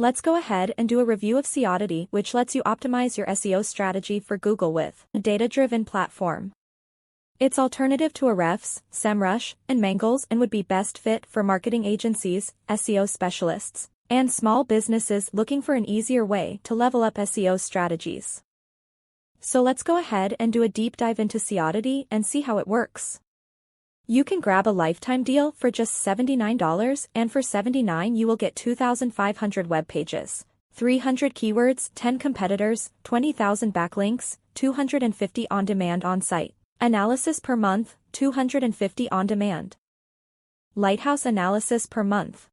Let's go ahead and do a review of SEODity, which lets you optimize your SEO strategy for Google with a data-driven platform. It's alternative to Ahrefs, SEMrush, and Mangles and would be best fit for marketing agencies, SEO specialists, and small businesses looking for an easier way to level up SEO strategies. So let's go ahead and do a deep dive into SEODity and see how it works. You can grab a lifetime deal for just $79, and for $79 you will get 2,500 web pages, 300 keywords, 10 competitors, 20,000 backlinks, 250 on-demand on-site analysis per month, 250 on-demand lighthouse analysis per month.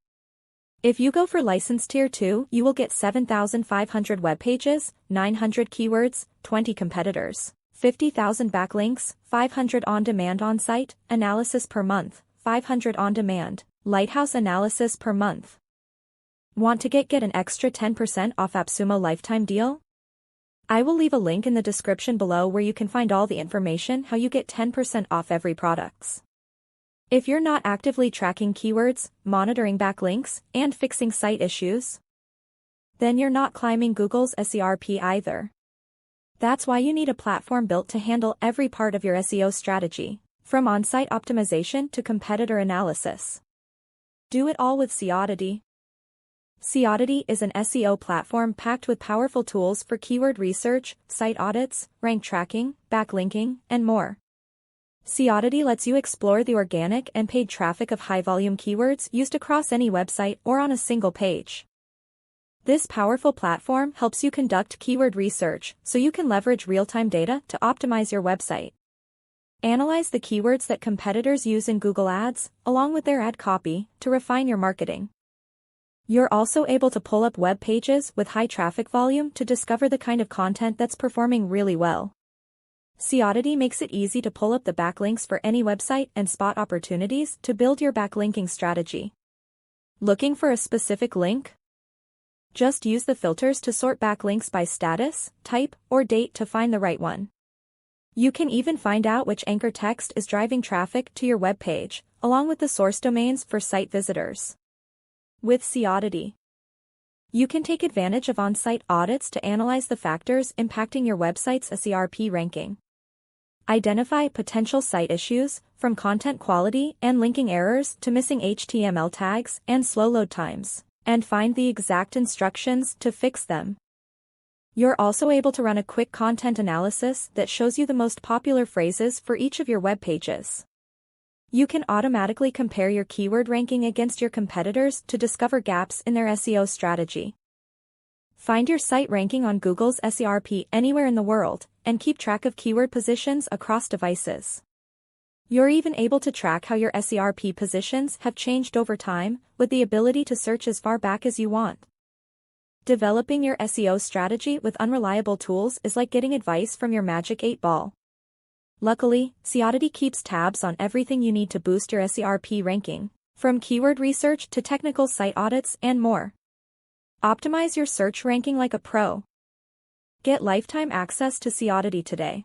If you go for license tier 2, you will get 7,500 web pages, 900 keywords, 20 competitors, 50,000 backlinks, 500 on-demand on-site analysis per month, 500 on-demand lighthouse analysis per month. Want to get an extra 10% off Appsumo lifetime deal? I will leave a link in the description below where you can find all the information how you get 10% off every products. If you're not actively tracking keywords, monitoring backlinks, and fixing site issues, then you're not climbing Google's SERP either. That's why you need a platform built to handle every part of your SEO strategy, from on-site optimization to competitor analysis. Do it all with SEODity. SEODity is an SEO platform packed with powerful tools for keyword research, site audits, rank tracking, backlinking, and more. SEODity lets you explore the organic and paid traffic of high-volume keywords used across any website or on a single page. This powerful platform helps you conduct keyword research so you can leverage real-time data to optimize your website. Analyze the keywords that competitors use in Google Ads, along with their ad copy, to refine your marketing. You're also able to pull up web pages with high traffic volume to discover the kind of content that's performing really well. SEODity makes it easy to pull up the backlinks for any website and spot opportunities to build your backlinking strategy. Looking for a specific link? Just use the filters to sort backlinks by status, type, or date to find the right one. You can even find out which anchor text is driving traffic to your web page, along with the source domains for site visitors. With SEODity, you can take advantage of on-site audits to analyze the factors impacting your website's SERP ranking. Identify potential site issues, from content quality and linking errors to missing HTML tags and slow load times, and find the exact instructions to fix them. You're also able to run a quick content analysis that shows you the most popular phrases for each of your web pages. You can automatically compare your keyword ranking against your competitors to discover gaps in their SEO strategy. Find your site ranking on Google's SERP anywhere in the world, and keep track of keyword positions across devices. You're even able to track how your SERP positions have changed over time, with the ability to search as far back as you want. Developing your SEO strategy with unreliable tools is like getting advice from your magic 8-ball. Luckily, SEODity keeps tabs on everything you need to boost your SERP ranking, from keyword research to technical site audits and more. Optimize your search ranking like a pro. Get lifetime access to SEODity today.